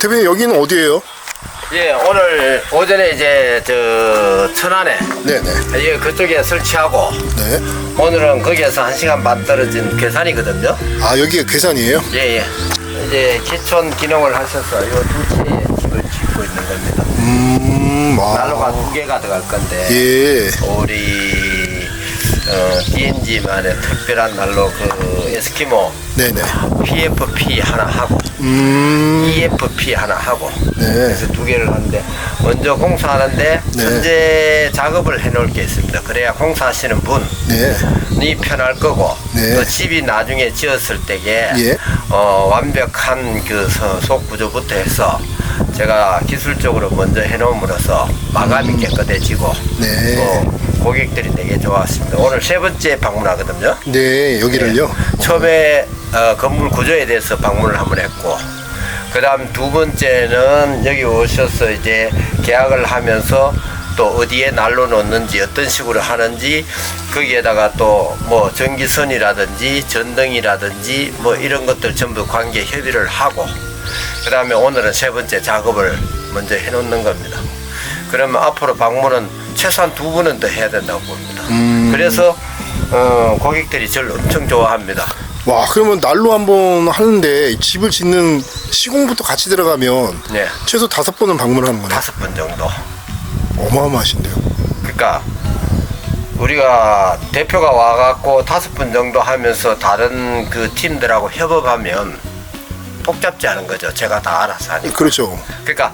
대표님 여기는 어디예요? 예, 오늘 오전에 이제 저 천안에 네네. 예, 그쪽에 설치하고 네. 오늘은 거기에서 1시간 반 떨어진 괴산이거든요. 아 여기가 괴산이에요? 예, 예. 이제 기촌 기능을 하셔서 이 두 채의 집을 짓고 있는 겁니다. 난로가 2개가 들어갈 건데 예. 우리 DNG만의 특별한 난로 그 에스키모 네네. PFP 하나 하고 EFP 하나 하고 네. 그래서 2개를 하는데 먼저 공사하는데 네. 현재 작업을 해놓을 게 있습니다. 그래야 공사하시는 네. 분이 편할 거고 네. 또 집이 나중에 지었을 때에 예. 완벽한 그 속 구조부터 해서 제가 기술적으로 먼저 해놓음으로써 마감이 깨끗해지고 네. 고객들이 되게 좋았습니다. 오늘 3번째 방문하거든요. 네 여기를요? 처음에 건물 구조에 대해서 방문을 한번 했고 그 다음 2번째는 여기 오셔서 이제 계약을 하면서 또 어디에 난로 놓는지 어떤 식으로 하는지 거기에다가 또 뭐 전기선이라든지 전등이라든지 뭐 이런 것들 전부 관계 협의를 하고 그 다음에 오늘은 3번째 작업을 먼저 해 놓는 겁니다. 그러면 앞으로 방문은 최소한 2번은 더 해야 된다고 봅니다. 그래서 고객들이 저를 엄청 좋아합니다. 와 그러면 난로 한번 하는데 집을 짓는 시공부터 같이 들어가면 네. 최소 5번은 방문하는 거네요. 5번 정도. 어마어마하신데요. 그러니까 우리가 대표가 와갖고 5번 정도 하면서 다른 그 팀들하고 협업하면 복잡지 않은 거죠. 제가 다 알아서 하니까. 그렇죠. 그러니까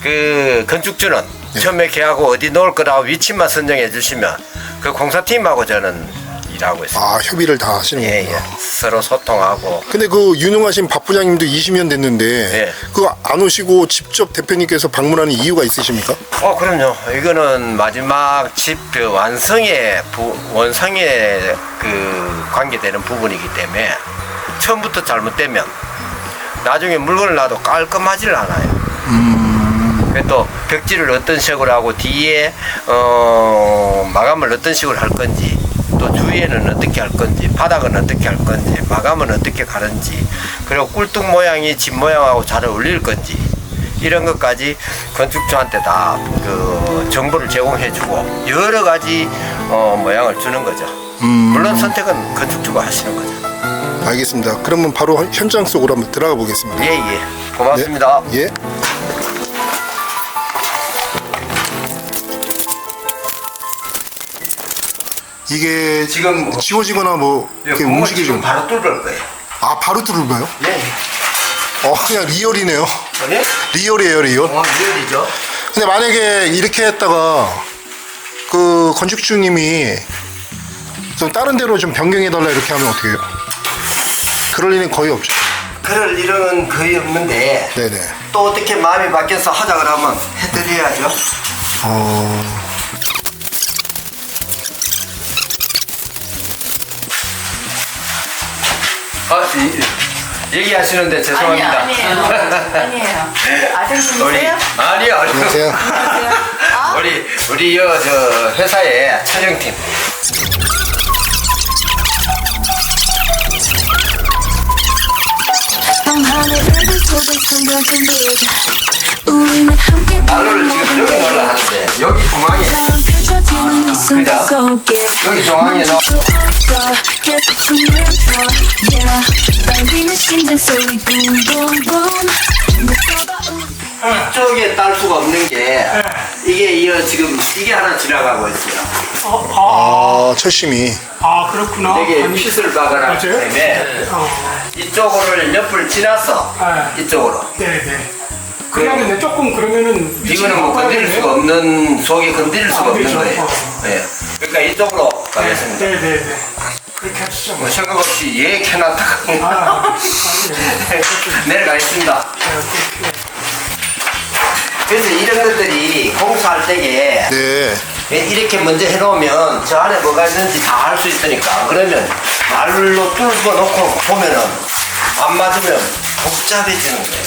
그 건축주는 처음에 계약하고 어디 놓을 거라고 위치만 선정해 주시면 그 공사팀하고 저는 일하고 있습니다. 아 협의를 다 하시는 예, 거구나. 예. 서로 소통하고. 근데 그 유능하신 박 부장님도 20년 됐는데 예. 그거 안 오시고 직접 대표님께서 방문하는 이유가 있으십니까? 그럼요. 이거는 마지막 집 그 완성의 원성에 그 관계되는 부분이기 때문에 처음부터 잘못되면 나중에 물건을 놔도 깔끔하지를 않아요. 또 벽지를 어떤 식으로 하고 뒤에 마감을 어떤 식으로 할 건지 또 주위에는 어떻게 할 건지 바닥은 어떻게 할 건지 마감은 어떻게 가는지 그리고 꿀뚝 모양이 집 모양하고 잘 어울릴 건지 이런 것까지 건축주한테 다 그 정보를 제공해주고 여러 가지 모양을 주는 거죠. 물론 선택은 건축주가 하시는 거죠. 알겠습니다. 그러면 바로 현장 속으로 한번 들어가 보겠습니다. 예, 예. 고맙습니다. 네. 예. 이게 지금 지워지거나 뭐 이렇게 구멍을 움직이죠. 지금 바로 뚫을 거예요. 아 바로 뚫을까요? 예. 그냥 리얼이네요. 예? 리얼이에요, 리얼. 리얼이죠. 근데 만약에 이렇게 했다가 그 건축주님이 좀 다른 데로 좀 변경해달라 이렇게 하면 어떻게 해요? 그럴 일은 거의 없죠. 그럴 일은 거의 없는데 네네. 또 어떻게 마음이 바뀌어서 하자 그러면 해드려야죠. 얘기하시는데 죄송합니다. 아니에요. 아드님이세요? 아니요. 안녕하세요. 아? 우리 저 회사의 촬영팀. 난로를 지금 여기 놀라 하는데 여기 중앙에 그죠? 여기 중앙에서 이쪽에 딸 수가 없는 게 이게 지금 이게 하나 지나가고 있어요. 철심이. 그렇구나. 이게 핏을 박아놨기 맞아요? 때문에 이쪽으로 옆을 지나서 네. 이쪽으로. 네네. 그냥 근데 조금 그러면은 이거는 뭐 건드릴 수가 없는 속에 건드릴 수가 없는 그렇죠. 거예요. 네. 그러니까 이쪽으로 가겠습니다. 네네네. 그렇게 하시죠. 뭐 생각 없이 해놨다가 내려가겠습니다. 그래서 이런 것들이 공사할 때에 네. 이렇게 먼저 해놓으면 저 안에 뭐가 있는지 다 알 수 있으니까 그러면 말로 뚫고 놓고 보면은 안 맞으면 복잡해지는 거예요.